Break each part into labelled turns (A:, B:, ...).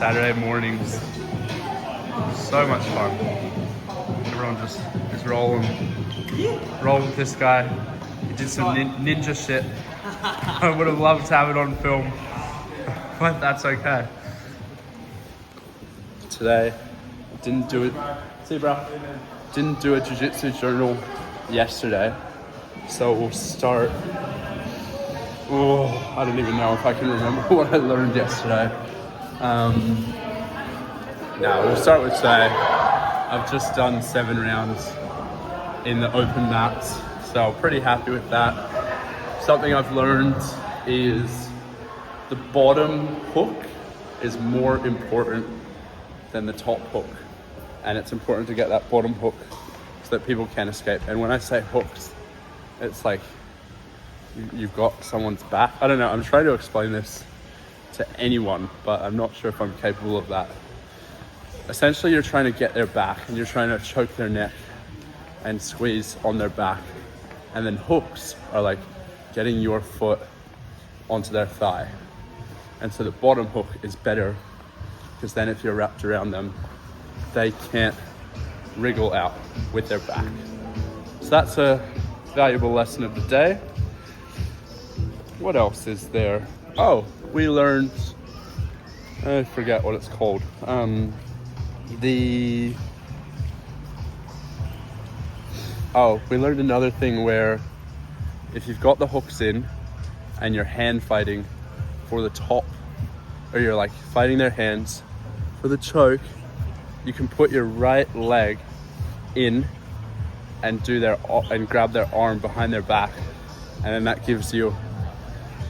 A: Saturday mornings, so much fun. Everyone just is rolling with this guy. He did some ninja shit. I would have loved to have it on film, but that's okay. Today, didn't do it. See, bro. Didn't do a Jujitsu Journal yesterday, so we'll start. Oh, I don't even know if I can remember what I learned yesterday. We'll start with today. I've just done 7 rounds in the open mats, so pretty happy with that. Something I've learned is the bottom hook is more important than the top hook, and it's important to get that bottom hook so that people can escape. And when I say hooks, it's like you've got someone's back. I don't know, I'm trying to explain this to anyone, but I'm not sure if I'm capable of that. Essentially, you're trying to get their back and you're trying to choke their neck and squeeze on their back. And then hooks are like getting your foot onto their thigh. And so the bottom hook is better because then if you're wrapped around them, they can't wriggle out with their back. So that's a valuable lesson of the day. What else is there? Oh, we learned, I forget what it's called. We learned another thing where if you've got the hooks in and you're hand fighting for the top, or you're like fighting their hands for the choke, you can put your right leg in and and grab their arm behind their back, and then that gives you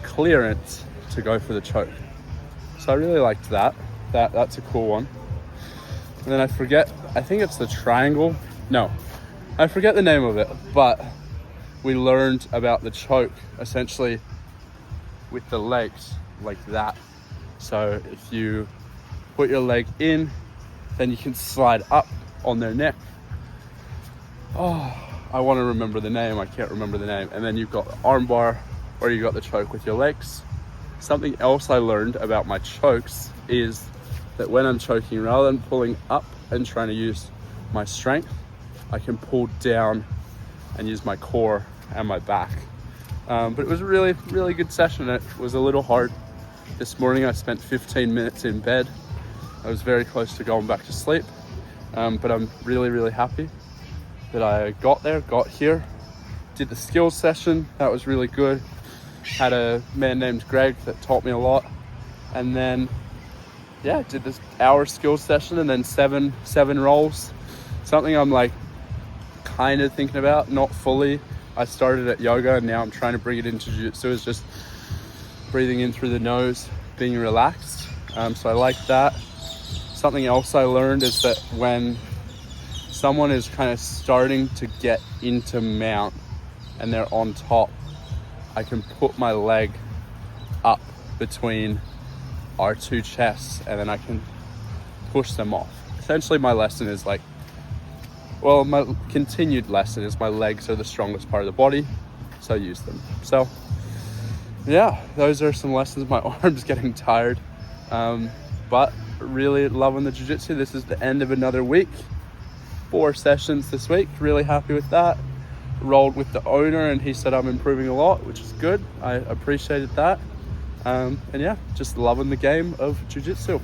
A: clearance to go for the choke. So I really liked that. That's a cool one. And then I think it's the triangle. No, I forget the name of it, but we learned about the choke essentially with the legs like that. So if you put your leg in, then you can slide up on their neck. Oh, I want to remember the name. I can't remember the name. And then you've got the arm bar, or you got the choke with your legs. Something else I learned about my chokes is that when I'm choking, rather than pulling up and trying to use my strength, I can pull down and use my core and my back. But it was a really, really good session. It was a little hard. This morning I spent 15 minutes in bed. I was very close to going back to sleep, but I'm really, really happy that I got here, did the skills session. That was really good. Had a man named Greg that taught me a lot, and then did this hour skills session and then seven rolls. Something I'm like kind of thinking about, not fully. I started at yoga and now I'm trying to bring it into jiu-jitsu, is just breathing in through the nose, being relaxed. So I like that. Something else I learned is that when someone is kind of starting to get into mount and they're on top, I can put my leg up between our two chests and then I can push them off. Essentially my lesson is my continued lesson is my legs are the strongest part of the body, so use them. So yeah, those are some lessons. My arm's getting tired, but really loving the jiu-jitsu. This is the end of another week. 4 sessions this week, really happy with that. Rolled with the owner and he said I'm improving a lot, which is good. I appreciated that. And yeah, just loving the game of jiu-jitsu.